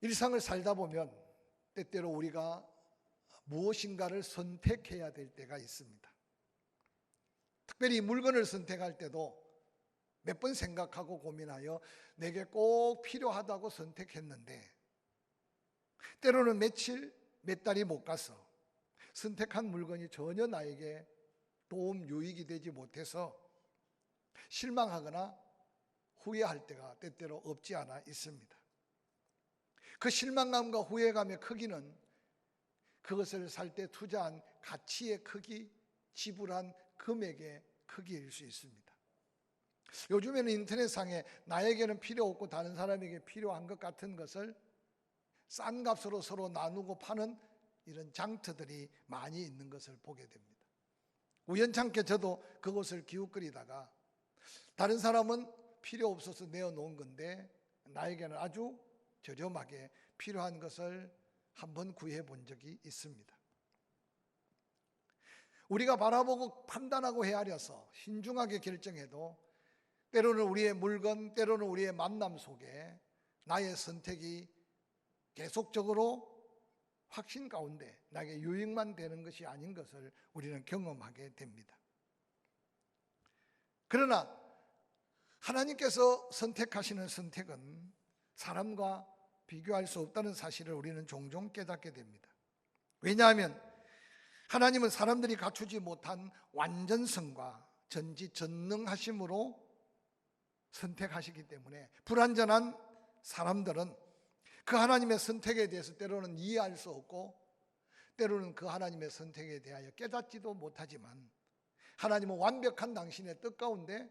일상을 살다 보면 때때로 우리가 무엇인가를 선택해야 될 때가 있습니다. 특별히 물건을 선택할 때도 몇 번 생각하고 고민하여 내게 꼭 필요하다고 선택했는데 때로는 며칠, 몇 달이 못 가서 선택한 물건이 전혀 나에게 도움, 유익이 되지 못해서 실망하거나 후회할 때가 때때로 없지 않아 있습니다. 그 실망감과 후회감의 크기는 그것을 살 때 투자한 가치의 크기, 지불한 금액의 크기일 수 있습니다. 요즘에는 인터넷상에 나에게는 필요 없고 다른 사람에게 필요한 것 같은 것을 싼 값으로 서로 나누고 파는 이런 장터들이 많이 있는 것을 보게 됩니다. 우연찮게 저도 그곳을 기웃거리다가 다른 사람은 필요 없어서 내어놓은 건데 나에게는 아주 저렴하게 필요한 것을 한번 구해 본 적이 있습니다. 우리가 바라보고 판단하고 헤아려서 신중하게 결정해도 때로는 우리의 물건, 때로는 우리의 만남 속에 나의 선택이 계속적으로 확신 가운데 나에게 유익만 되는 것이 아닌 것을 우리는 경험하게 됩니다. 그러나 하나님께서 선택하시는 선택은 사람과 비교할 수 없다는 사실을 우리는 종종 깨닫게 됩니다. 왜냐하면 하나님은 사람들이 갖추지 못한 완전성과 전지전능하심으로 선택하시기 때문에 불완전한 사람들은 그 하나님의 선택에 대해서 때로는 이해할 수 없고 때로는 그 하나님의 선택에 대하여 깨닫지도 못하지만 하나님은 완벽한 당신의 뜻 가운데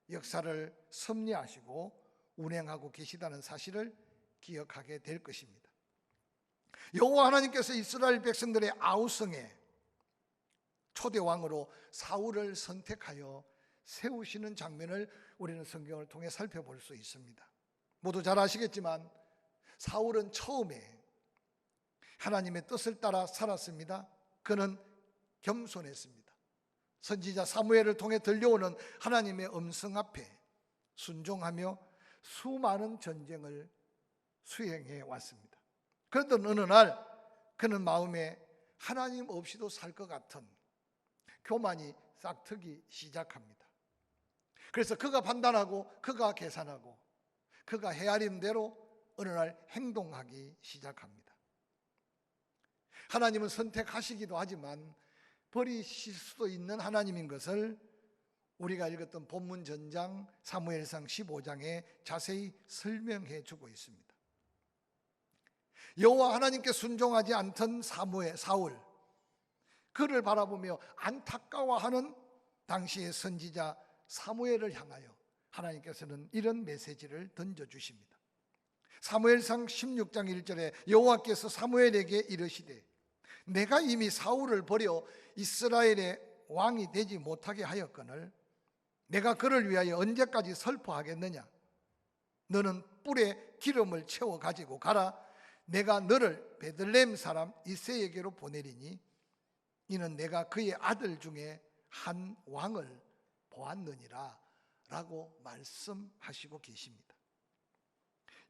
역사를 섭리하시고 운행하고 계시다는 사실을 기억하게 될 것입니다. 여호와 하나님께서 이스라엘 백성들의 아우성에 초대 왕으로 사울을 선택하여 세우시는 장면을 우리는 성경을 통해 살펴볼 수 있습니다. 모두 잘 아시겠지만 사울은 처음에 하나님의 뜻을 따라 살았습니다. 그는 겸손했습니다. 선지자 사무엘을 통해 들려오는 하나님의 음성 앞에 순종하며 수많은 전쟁을 수행해 왔습니다. 그러던 어느 날 그는 마음에 하나님 없이도 살 것 같은 교만이 싹트기 시작합니다. 그래서 그가 판단하고 그가 계산하고 그가 헤아린 대로 어느 날 행동하기 시작합니다. 하나님은 선택하시기도 하지만 버리실 수도 있는 하나님인 것을 우리가 읽었던 본문 전장 사무엘상 15장에 자세히 설명해 주고 있습니다. 여호와 하나님께 순종하지 않던 사울, 그를 바라보며 안타까워하는 당시의 선지자 사무엘을 향하여 하나님께서는 이런 메시지를 던져주십니다. 사무엘상 16장 1절에 여호와께서 사무엘에게 이르시되 내가 이미 사울을 버려 이스라엘의 왕이 되지 못하게 하였거늘 내가 그를 위하여 언제까지 슬퍼하겠느냐? 너는 뿔에 기름을 채워 가지고 가라. 내가 너를 베들레헴 사람 이새에게로 보내리니 이는 내가 그의 아들 중에 한 왕을 보았느니라 라고 말씀하시고 계십니다.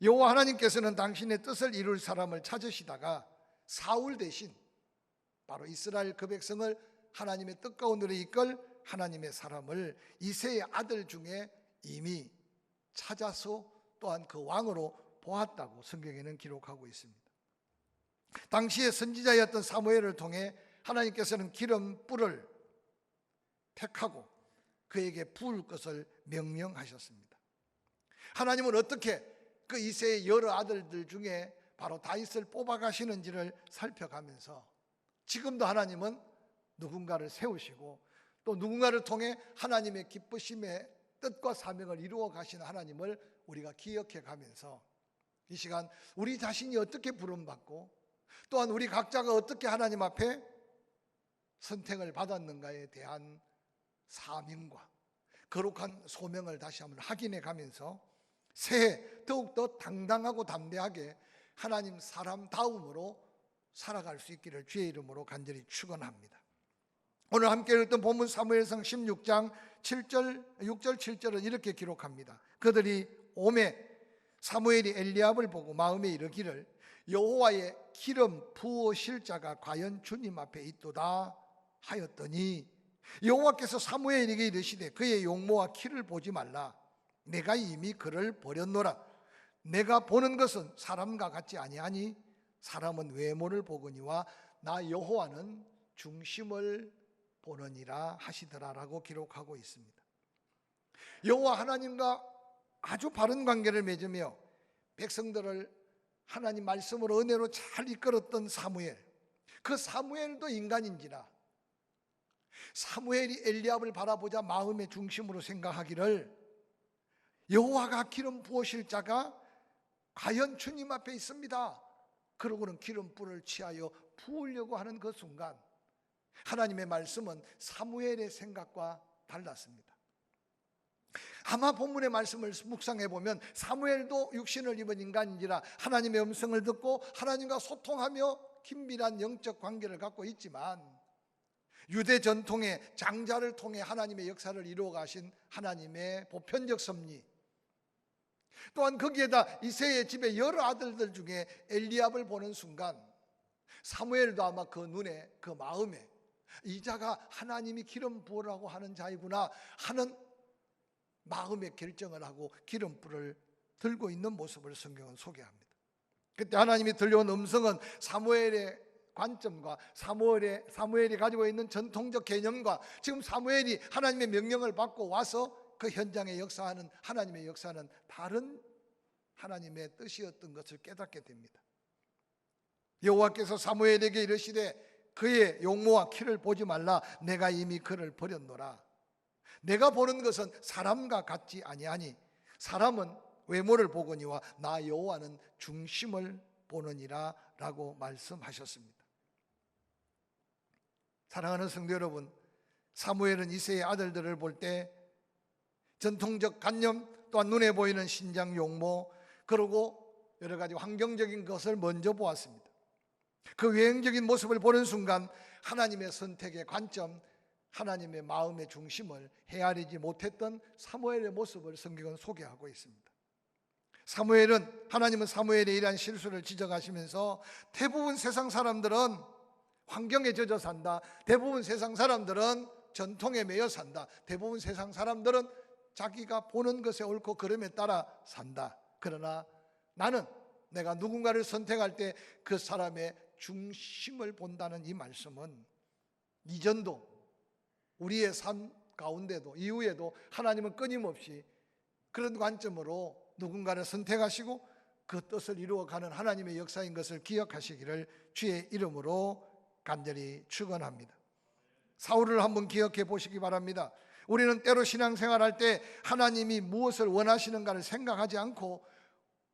여호와 하나님께서는 당신의 뜻을 이룰 사람을 찾으시다가 사울 대신 바로 이스라엘 그 백성을 하나님의 뜻 가운데로 이끌 하나님의 사람을 이새의 아들 중에 이미 찾아서 또한 그 왕으로 보았다고 성경에는 기록하고 있습니다. 당시의 선지자였던 사무엘을 통해 하나님께서는 기름 뿔을 택하고 그에게 부을 것을 명령하셨습니다. 하나님은 어떻게 그 이새의 여러 아들들 중에 바로 다윗을 뽑아가시는지를 살펴가면서 지금도 하나님은 누군가를 세우시고 또 누군가를 통해 하나님의 기쁘심의 뜻과 사명을 이루어 가시는 하나님을 우리가 기억해 가면서 이 시간 우리 자신이 어떻게 부름받고 또한 우리 각자가 어떻게 하나님 앞에 선택을 받았는가에 대한 사명과 거룩한 소명을 다시 한번 확인해 가면서 새해 더욱더 당당하고 담대하게 하나님 사람다움으로 살아갈 수 있기를 주의 이름으로 간절히 축원합니다. 오늘 함께 읽던 본문 사무엘상 16장 6절 7절은 이렇게 기록합니다. 그들이 오매 사무엘이 엘리압을 보고 마음에 이르기를 여호와의 기름 부으실 자가 과연 주님 앞에 있도다 하였더니 여호와께서 사무엘에게 이르시되 그의 용모와 키를 보지 말라. 내가 이미 그를 버렸노라. 내가 보는 것은 사람과 같지 아니하니 사람은 외모를 보거니와 나 여호와는 중심을 보느니라 하시더라라고 기록하고 있습니다. 여호와 하나님과 아주 바른 관계를 맺으며 백성들을 하나님 말씀으로 은혜로 잘 이끌었던 사무엘, 그 사무엘도 인간인지라 사무엘이 엘리압을 바라보자 마음의 중심으로 생각하기를 여호와가 기름 부으실 자가 과연 주님 앞에 있습니다. 그러고는 기름불을 취하여 부으려고 하는 그 순간 하나님의 말씀은 사무엘의 생각과 달랐습니다. 아마 본문의 말씀을 묵상해 보면 사무엘도 육신을 입은 인간인지라 하나님의 음성을 듣고 하나님과 소통하며 긴밀한 영적 관계를 갖고 있지만 유대 전통의 장자를 통해 하나님의 역사를 이루어 가신 하나님의 보편적 섭리, 또한 거기에다 이새의 집에 여러 아들들 중에 엘리압을 보는 순간 사무엘도 아마 그 눈에 그 마음에 이 자가 하나님이 기름 부으라고 하는 자이구나 하는 마음의 결정을 하고 기름불을 들고 있는 모습을 성경은 소개합니다. 그때 하나님이 들려온 음성은 사무엘의 관점과 사무엘이 가지고 있는 전통적 개념과 지금 사무엘이 하나님의 명령을 받고 와서 그 현장에 역사하는 하나님의 역사는 다른 하나님의 뜻이었던 것을 깨닫게 됩니다. 여호와께서 사무엘에게 이르시되 그의 용모와 키를 보지 말라. 내가 이미 그를 버렸노라. 내가 보는 것은 사람과 같지 아니하니 사람은 외모를 보거니와 나 여호와는 중심을 보느니라 라고 말씀하셨습니다. 사랑하는 성도 여러분, 사무엘은 이새의 아들들을 볼 때 전통적 관념 또한 눈에 보이는 신장 용모 그리고 여러 가지 환경적인 것을 먼저 보았습니다. 그 외형적인 모습을 보는 순간 하나님의 선택의 관점, 하나님의 마음의 중심을 헤아리지 못했던 사무엘의 모습을 성경은 소개하고 있습니다. 하나님은 사무엘의 이러한 실수를 지적하시면서 대부분 세상 사람들은 환경에 젖어 산다. 대부분 세상 사람들은 전통에 매여 산다. 대부분 세상 사람들은 자기가 보는 것에 옳고 그름에 따라 산다. 그러나 나는 내가 누군가를 선택할 때 그 사람의 중심을 본다는 이 말씀은 이전도 우리의 삶 가운데도 이후에도 하나님은 끊임없이 그런 관점으로 누군가를 선택하시고 그 뜻을 이루어가는 하나님의 역사인 것을 기억하시기를 주의 이름으로 간절히 축원합니다. 사울을 한번 기억해 보시기 바랍니다. 우리는 때로 신앙생활할 때 하나님이 무엇을 원하시는가를 생각하지 않고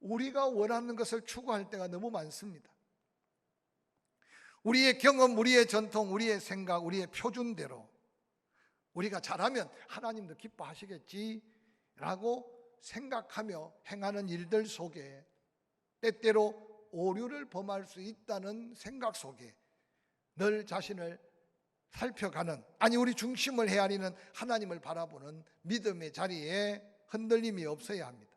우리가 원하는 것을 추구할 때가 너무 많습니다. 우리의 경험, 우리의 전통, 우리의 생각, 우리의 표준대로 우리가 잘하면 하나님도 기뻐하시겠지라고 생각하며 행하는 일들 속에 때때로 오류를 범할 수 있다는 생각 속에 늘 자신을 살펴가는, 아니 우리 중심을 헤아리는 하나님을 바라보는 믿음의 자리에 흔들림이 없어야 합니다.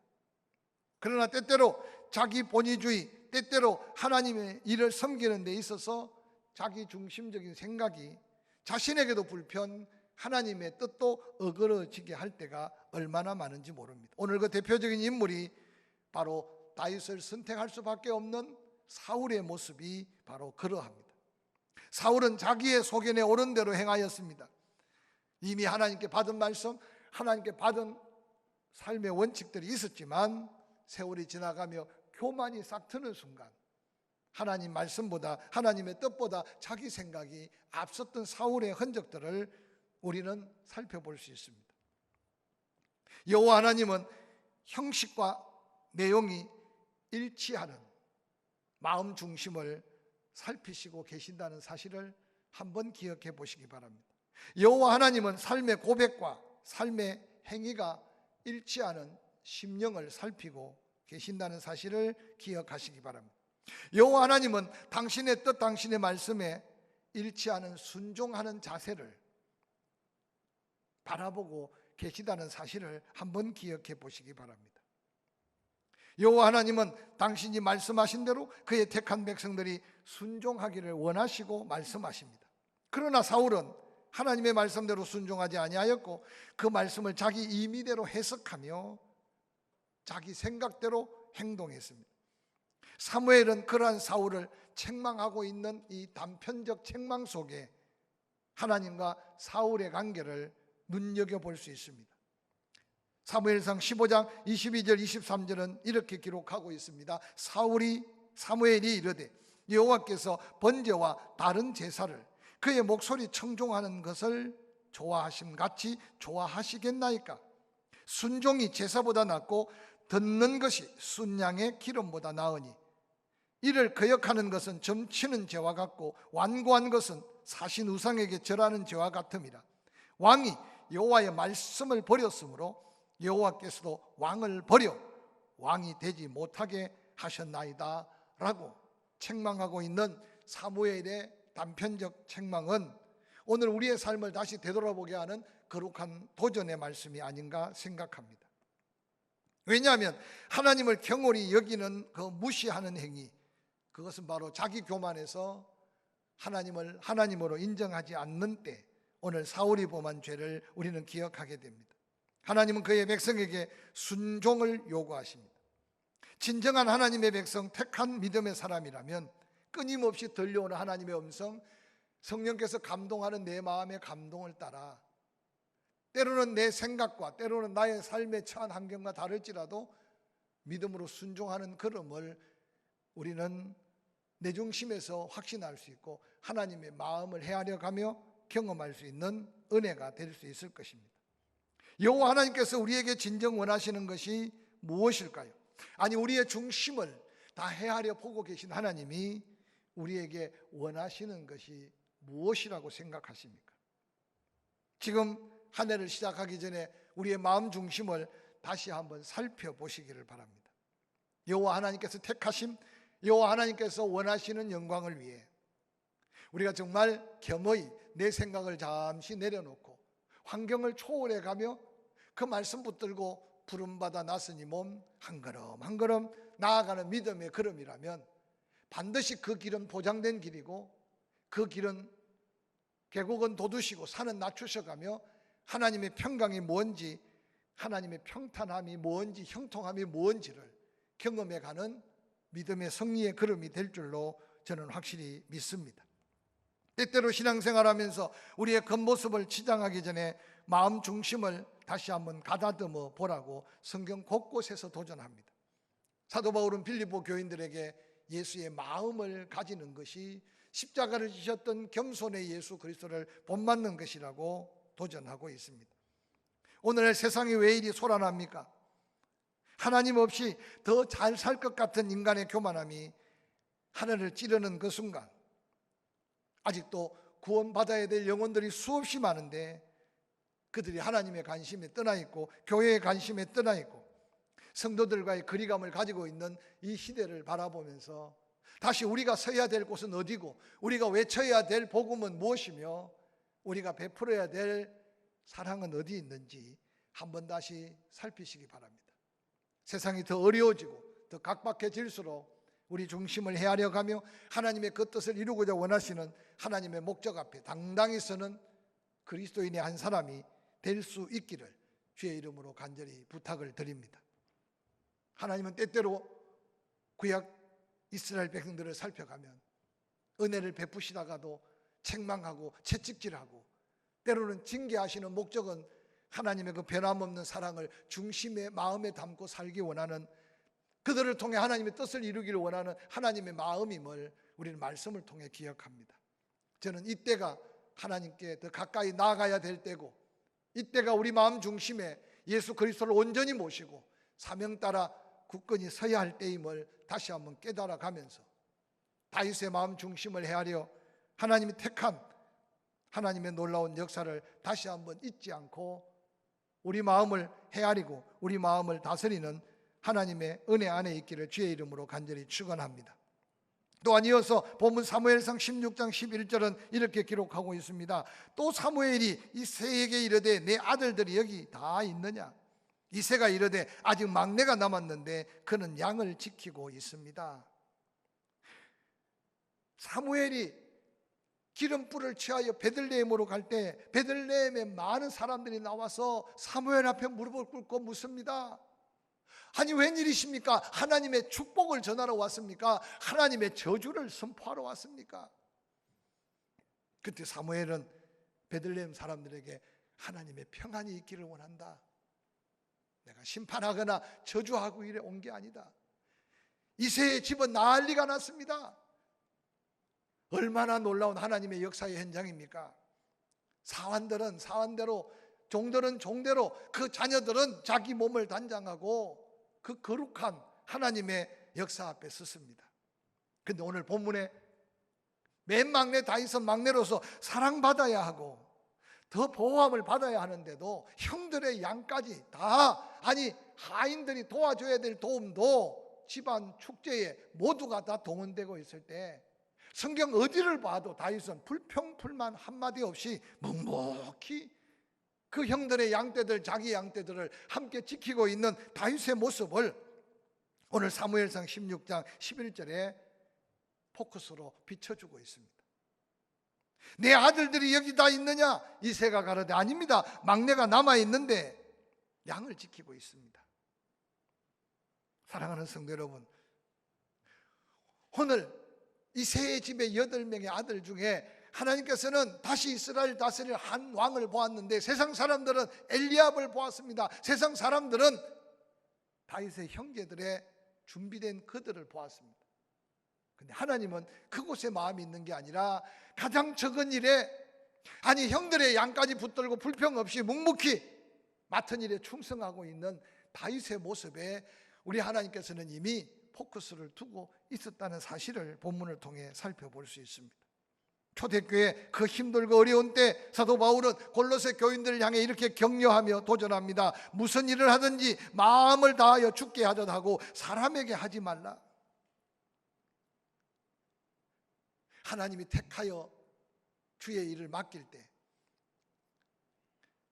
그러나 때때로 자기 본위주의, 때때로 하나님의 일을 섬기는 데 있어서 자기 중심적인 생각이 자신에게도 불편, 하나님의 뜻도 어그러지게 할 때가 얼마나 많은지 모릅니다. 오늘 그 대표적인 인물이 바로 다윗을 선택할 수밖에 없는 사울의 모습이 바로 그러합니다. 사울은 자기의 소견에 옳은 대로 행하였습니다. 이미 하나님께 받은 말씀, 하나님께 받은 삶의 원칙들이 있었지만 세월이 지나가며 교만이 싹 트는 순간 하나님 말씀보다, 하나님의 뜻보다 자기 생각이 앞섰던 사울의 흔적들을 우리는 살펴볼 수 있습니다. 여호와 하나님은 형식과 내용이 일치하는 마음 중심을 살피시고 계신다는 사실을 한번 기억해 보시기 바랍니다. 여호와 하나님은 삶의 고백과 삶의 행위가 일치하는 심령을 살피고 계신다는 사실을 기억하시기 바랍니다. 여호와 하나님은 당신의 뜻, 당신의 말씀에 일치하는 순종하는 자세를 바라보고 계시다는 사실을 한번 기억해 보시기 바랍니다. 여호와 하나님은 당신이 말씀하신 대로 그의 택한 백성들이 순종하기를 원하시고 말씀하십니다. 그러나 사울은 하나님의 말씀대로 순종하지 아니하였고 그 말씀을 자기 임의대로 해석하며 자기 생각대로 행동했습니다. 사무엘은 그러한 사울을 책망하고 있는 이 단편적 책망 속에 하나님과 사울의 관계를 눈여겨볼 수 있습니다. 사무엘상 15장 22절 23절은 이렇게 기록하고 있습니다. 사무엘이 이르되 여호와께서 번제와 다른 제사를 그의 목소리 청종하는 것을 좋아하심같이 좋아하시겠나이까? 순종이 제사보다 낫고 듣는 것이 순양의 기름보다 나으니 이를 거역하는 것은 점치는 죄와 같고 완고한 것은 사신 우상에게 절하는 죄와 같음이라. 왕이 여호와의 말씀을 버렸으므로 여호와께서도 왕을 버려 왕이 되지 못하게 하셨나이다 라고 책망하고 있는 사무엘의 단편적 책망은 오늘 우리의 삶을 다시 되돌아보게 하는 거룩한 도전의 말씀이 아닌가 생각합니다. 왜냐하면 하나님을 경홀히 여기는 그 무시하는 행위, 그것은 바로 자기 교만에서 하나님을 하나님으로 인정하지 않는 때 오늘 사울이 범한 죄를 우리는 기억하게 됩니다. 하나님은 그의 백성에게 순종을 요구하십니다. 진정한 하나님의 백성, 택한 믿음의 사람이라면 끊임없이 들려오는 하나님의 음성, 성령께서 감동하는 내 마음의 감동을 따라 때로는 내 생각과 때로는 나의 삶에 처한 환경과 다를지라도 믿음으로 순종하는 걸음을 우리는 내 중심에서 확신할 수 있고 하나님의 마음을 헤아려 가며 경험할 수 있는 은혜가 될 수 있을 것입니다. 여호와 하나님께서 우리에게 진정 원하시는 것이 무엇일까요? 아니, 우리의 중심을 다 헤아려 보고 계신 하나님이 우리에게 원하시는 것이 무엇이라고 생각하십니까? 지금 한 해를 시작하기 전에 우리의 마음 중심을 다시 한번 살펴보시기를 바랍니다. 여호와 하나님께서 택하심, 여호와 하나님께서 원하시는 영광을 위해 우리가 정말 겸허히 내 생각을 잠시 내려놓고 환경을 초월해 가며 그 말씀 붙들고 부름받아 나서니 몸 한 걸음 한 걸음 나아가는 믿음의 걸음이라면 반드시 그 길은 보장된 길이고 그 길은 계곡은 돋우시고 산은 낮추셔가며 하나님의 평강이 뭔지, 하나님의 평탄함이 뭔지, 형통함이 뭔지를 경험해가는 믿음의 승리의 걸음이 될 줄로 저는 확실히 믿습니다. 때때로 신앙생활하면서 우리의 겉모습을 치장하기 전에 마음 중심을 다시 한번 가다듬어 보라고 성경 곳곳에서 도전합니다. 사도 바울은 빌립보 교인들에게 예수의 마음을 가지는 것이 십자가를 지셨던 겸손의 예수 그리스도를 본받는 것이라고 도전하고 있습니다. 오늘 세상이 왜 이리 소란합니까? 하나님 없이 더 잘 살 것 같은 인간의 교만함이 하늘을 찌르는 그 순간 아직도 구원받아야 될 영혼들이 수없이 많은데 그들이 하나님의 관심에 떠나 있고 교회의 관심에 떠나 있고 성도들과의 거리감을 가지고 있는 이 시대를 바라보면서 다시 우리가 서야 될 곳은 어디고 우리가 외쳐야 될 복음은 무엇이며 우리가 베풀어야 될 사랑은 어디 있는지 한번 다시 살피시기 바랍니다. 세상이 더 어려워지고 더 각박해질수록 우리 중심을 헤아려 가며 하나님의 그 뜻을 이루고자 원하시는 하나님의 목적 앞에 당당히 서는 그리스도인의 한 사람이 될 수 있기를 주의 이름으로 간절히 부탁을 드립니다. 하나님은 때때로 구약 이스라엘 백성들을 살펴가면 은혜를 베푸시다가도 책망하고 채찍질하고 때로는 징계하시는 목적은 하나님의 그 변함없는 사랑을 중심에 마음에 담고 살기 원하는 그들을 통해 하나님의 뜻을 이루기를 원하는 하나님의 마음임을 우리는 말씀을 통해 기억합니다. 저는 이때가 하나님께 더 가까이 나아가야 될 때고 이때가 우리 마음 중심에 예수 그리스도를 온전히 모시고 사명 따라 굳건히 서야 할 때임을 다시 한번 깨달아 가면서 다윗의 마음 중심을 헤아려 하나님이 택한 하나님의 놀라운 역사를 다시 한번 잊지 않고 우리 마음을 헤아리고 우리 마음을 다스리는 하나님의 은혜 안에 있기를 주의 이름으로 간절히 축원합니다. 또한 이어서 본문 사무엘상 16장 11절은 이렇게 기록하고 있습니다. 또 사무엘이 이 세에게 이르되 내 아들들이 여기 다 있느냐? 이새가 이르되 아직 막내가 남았는데 그는 양을 지키고 있습니다. 사무엘이 기름불을 취하여 베들레헴으로 갈 때 베들레헴에 많은 사람들이 나와서 사무엘 앞에 무릎을 꿇고 묻습니다. 아니 웬일이십니까? 하나님의 축복을 전하러 왔습니까? 하나님의 저주를 선포하러 왔습니까? 그때 사무엘은 베들레헴 사람들에게 하나님의 평안이 있기를 원한다. 내가 심판하거나 저주하고 이래 온 게 아니다. 이새의 집은 난리가 났습니다. 얼마나 놀라운 하나님의 역사의 현장입니까? 사환들은 사환대로, 종들은 종대로, 그 자녀들은 자기 몸을 단장하고 그 거룩한 하나님의 역사 앞에 섰습니다. 근데 오늘 본문에 맨 막내 다윗은 막내로서 사랑받아야 하고 더 보호함을 받아야 하는데도 형들의 양까지 다, 아니 하인들이 도와줘야 될 도움도 집안 축제에 모두가 다 동원되고 있을 때 성경 어디를 봐도 다윗은 불평불만 한마디 없이 묵묵히 그 형들의 양떼들, 자기 양떼들을 함께 지키고 있는 다윗의 모습을 오늘 사무엘상 16장 11절에 포커스로 비춰주고 있습니다. 내 아들들이 여기 다 있느냐? 이새가 가로되 아닙니다. 막내가 남아있는데 양을 지키고 있습니다. 사랑하는 성도 여러분, 오늘 이새의 집의 8명의 아들 중에 하나님께서는 다시 이스라엘 다스릴 한 왕을 보았는데 세상 사람들은 엘리압을 보았습니다. 세상 사람들은 다윗의 형제들의 준비된 그들을 보았습니다. 근데 하나님은 그곳에 마음이 있는 게 아니라 가장 적은 일에, 아니 형들의 양까지 붙들고 불평 없이 묵묵히 맡은 일에 충성하고 있는 다윗의 모습에 우리 하나님께서는 이미 포커스를 두고 있었다는 사실을 본문을 통해 살펴볼 수 있습니다. 초대교회 그 힘들고 어려운 때 사도 바울은 골로새 교인들을 향해 이렇게 격려하며 도전합니다. 무슨 일을 하든지 마음을 다하여 주께 하듯 하고 사람에게 하지 말라. 하나님이 택하여 주의 일을 맡길 때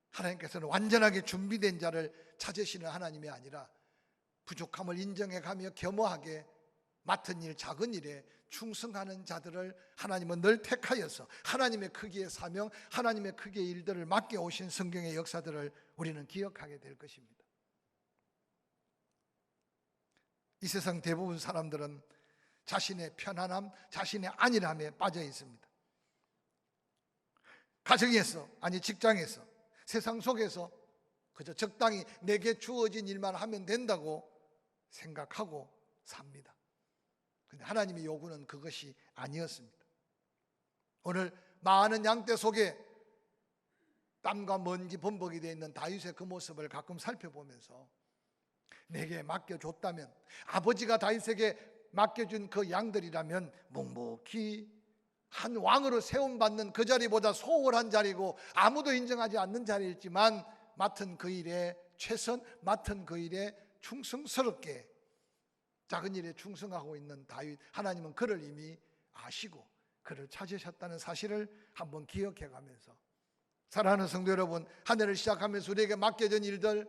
하나님께서는 완전하게 준비된 자를 찾으시는 하나님이 아니라 부족함을 인정해가며 겸허하게 맡은 일, 작은 일에 충성하는 자들을 하나님은 늘 택하여서 하나님의 크기의 사명, 하나님의 크기의 일들을 맡겨오신 성경의 역사들을 우리는 기억하게 될 것입니다. 이 세상 대부분 사람들은 자신의 편안함, 자신의 안일함에 빠져 있습니다. 가정에서, 아니 직장에서, 세상 속에서 그저 적당히 내게 주어진 일만 하면 된다고 생각하고 삽니다. 그런데 하나님의 요구는 그것이 아니었습니다. 오늘 많은 양떼 속에 땀과 먼지 범벅이 되어 있는 다윗의 그 모습을 가끔 살펴보면서 내게 맡겨줬다면, 아버지가 다윗에게 맡겨준 그 양들이라면 묵묵히 한 왕으로 세움받는 그 자리보다 소홀한 자리고 아무도 인정하지 않는 자리였지만 맡은 그 일에 최선, 맡은 그 일에 충성스럽게 작은 일에 충성하고 있는 다윗, 하나님은 그를 이미 아시고 그를 찾으셨다는 사실을 한번 기억해 가면서, 사랑하는 성도 여러분, 한 해를 시작하면서 우리에게 맡겨진 일들,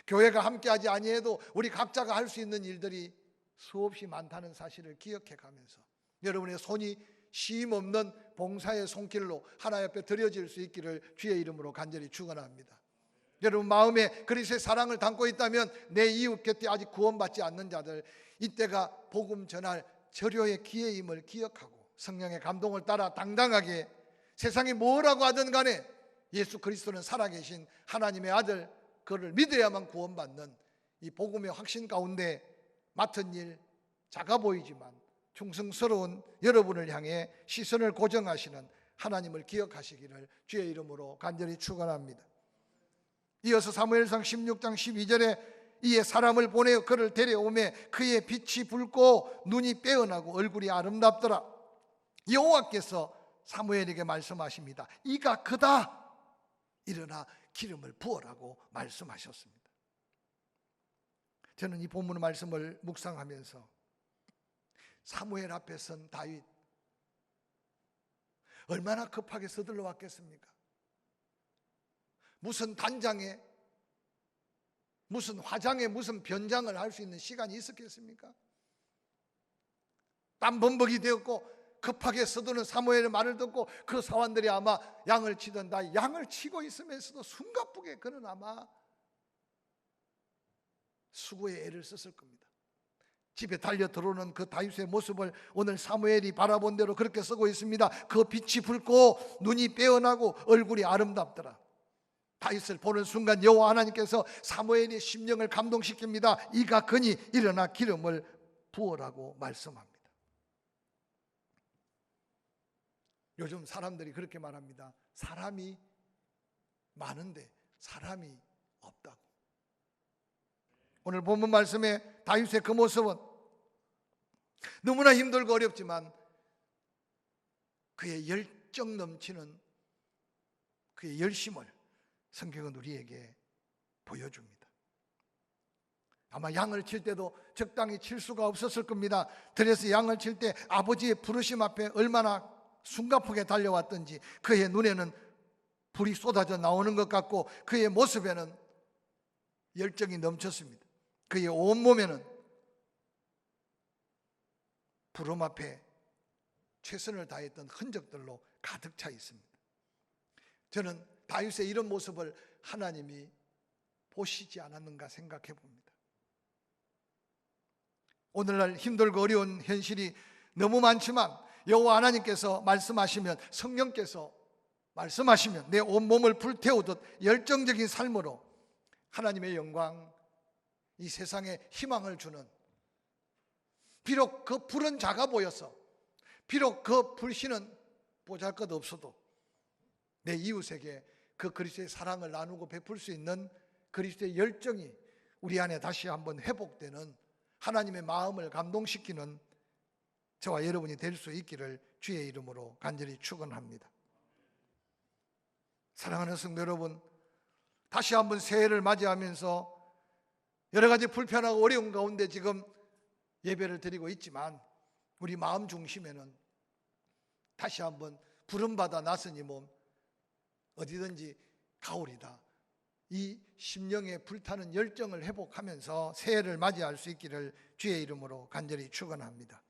교회가 함께하지 아니해도 우리 각자가 할 수 있는 일들이 수없이 많다는 사실을 기억해 가면서 여러분의 손이 쉼 없는 봉사의 손길로 하나님 앞에 드려질 수 있기를 주의 이름으로 간절히 축원합니다. 여러분 마음에 그리스도의 사랑을 담고 있다면 내 이웃 곁에 아직 구원받지 않는 자들, 이때가 복음 전할 절효의 기회임을 기억하고 성령의 감동을 따라 당당하게 세상이 뭐라고 하든 간에 예수 그리스도는 살아계신 하나님의 아들, 그를 믿어야만 구원받는 이 복음의 확신 가운데 맡은 일 작아 보이지만 충성스러운 여러분을 향해 시선을 고정하시는 하나님을 기억하시기를 주의 이름으로 간절히 축원합니다. 이어서 사무엘상 16장 12절에 이에 사람을 보내어 그를 데려오매 그의 빛이 붉고 눈이 빼어나고 얼굴이 아름답더라. 여호와께서 사무엘에게 말씀하십니다. 이가 그다. 일어나 기름을 부으라고 말씀하셨습니다. 저는 이 본문 말씀을 묵상하면서 사무엘 앞에 선 다윗, 얼마나 급하게 서둘러 왔겠습니까? 무슨 단장에 무슨 화장에 무슨 변장을 할 수 있는 시간이 있었겠습니까? 땀범벅이 되었고 급하게 서두르는 사무엘의 말을 듣고 그 사원들이 아마 양을 치던 다 양을 치고 있으면서도 숨가쁘게 그는 아마 수고의 애를 썼을 겁니다. 집에 달려 들어오는 그 다윗의 모습을 오늘 사무엘이 바라본 대로 그렇게 쓰고 있습니다. 그 빛이 붉고 눈이 빼어나고 얼굴이 아름답더라. 다윗을 보는 순간 여호와 하나님께서 사무엘의 심령을 감동시킵니다. 이가 그니 일어나 기름을 부으라고 말씀합니다. 요즘 사람들이 그렇게 말합니다. 사람이 많은데 사람이 없다고. 오늘 본문 말씀에 다윗의 그 모습은 너무나 힘들고 어렵지만 그의 열정 넘치는 그의 열심을 성경은 우리에게 보여줍니다. 아마 양을 칠 때도 적당히 칠 수가 없었을 겁니다. 들에서 양을 칠 때 아버지의 부르심 앞에 얼마나 숨가쁘게 달려왔던지 그의 눈에는 불이 쏟아져 나오는 것 같고 그의 모습에는 열정이 넘쳤습니다. 그의 온몸에는 부름 앞에 최선을 다했던 흔적들로 가득 차 있습니다. 저는 다윗의 이런 모습을 하나님이 보시지 않았는가 생각해 봅니다. 오늘날 힘들고 어려운 현실이 너무 많지만 여호와 하나님께서 말씀하시면, 성령께서 말씀하시면 내 온몸을 불태우듯 열정적인 삶으로 하나님의 영광, 이 세상에 희망을 주는, 비록 그 불은 작아 보여서, 비록 그 불씨는 보잘것없어도 내 이웃에게 그 그리스도의 사랑을 나누고 베풀 수 있는 그리스도의 열정이 우리 안에 다시 한번 회복되는, 하나님의 마음을 감동시키는 저와 여러분이 될 수 있기를 주의 이름으로 간절히 축원합니다. 사랑하는 성도 여러분, 다시 한번 새해를 맞이하면서 여러 가지 불편하고 어려운 가운데 지금 예배를 드리고 있지만 우리 마음 중심에는 다시 한번 부름받아 나선 이 몸 어디든지 가오리다, 이 심령에 불타는 열정을 회복하면서 새해를 맞이할 수 있기를 주의 이름으로 간절히 축원합니다.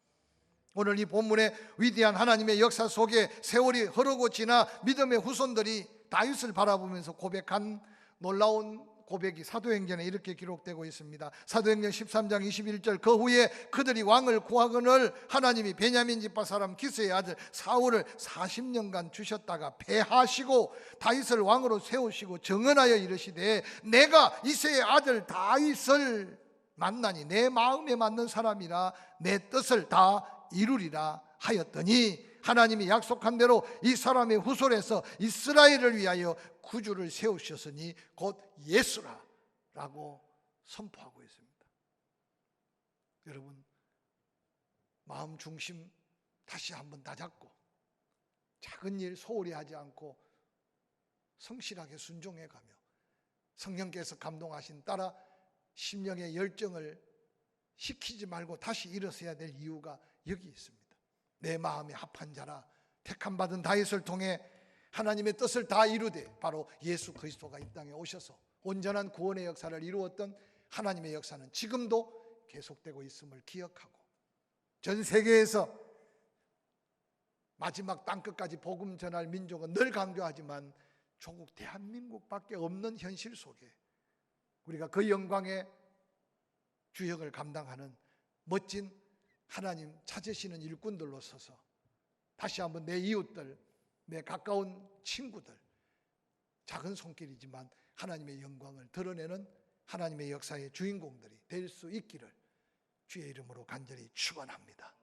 오늘 이 본문의 위대한 하나님의 역사 속에 세월이 흐르고 지나 믿음의 후손들이 다윗을 바라보면서 고백한 놀라운 고백이 사도행전에 이렇게 기록되고 있습니다. 사도행전 13장 21절, 그 후에 그들이 왕을 구하거늘 하나님이 베냐민 지파 사람 기스의 아들 사울을 40년간 주셨다가 패하시고 다윗을 왕으로 세우시고 정언하여 이르시되 내가 이새의 아들 다윗을 만나니 내 마음에 맞는 사람이라 내 뜻을 다 이루리라 하였더니 하나님이 약속한 대로 이 사람의 후손에서 이스라엘을 위하여 구주를 세우셨으니 곧 예수라라고 선포하고 있습니다. 여러분, 마음 중심 다시 한번 다잡고 작은 일 소홀히 하지 않고 성실하게 순종해가며 성령께서 감동하신 따라 심령의 열정을 식히지 말고 다시 일어서야 될 이유가 여기 있습니다. 내 마음에 합한 자라 택함받은 다윗을 통해 하나님의 뜻을 다 이루되 바로 예수 그리스도가 이 땅에 오셔서 온전한 구원의 역사를 이루었던 하나님의 역사는 지금도 계속되고 있음을 기억하고 전 세계에서 마지막 땅끝까지 복음 전할 민족은 늘 강조하지만 조국 대한민국밖에 없는 현실 속에 우리가 그 영광의 주역을 감당하는 멋진 하나님 찾으시는 일꾼들로 서서 다시 한번 내 이웃들, 내 가까운 친구들, 작은 손길이지만 하나님의 영광을 드러내는 하나님의 역사의 주인공들이 될 수 있기를 주의 이름으로 간절히 축원합니다.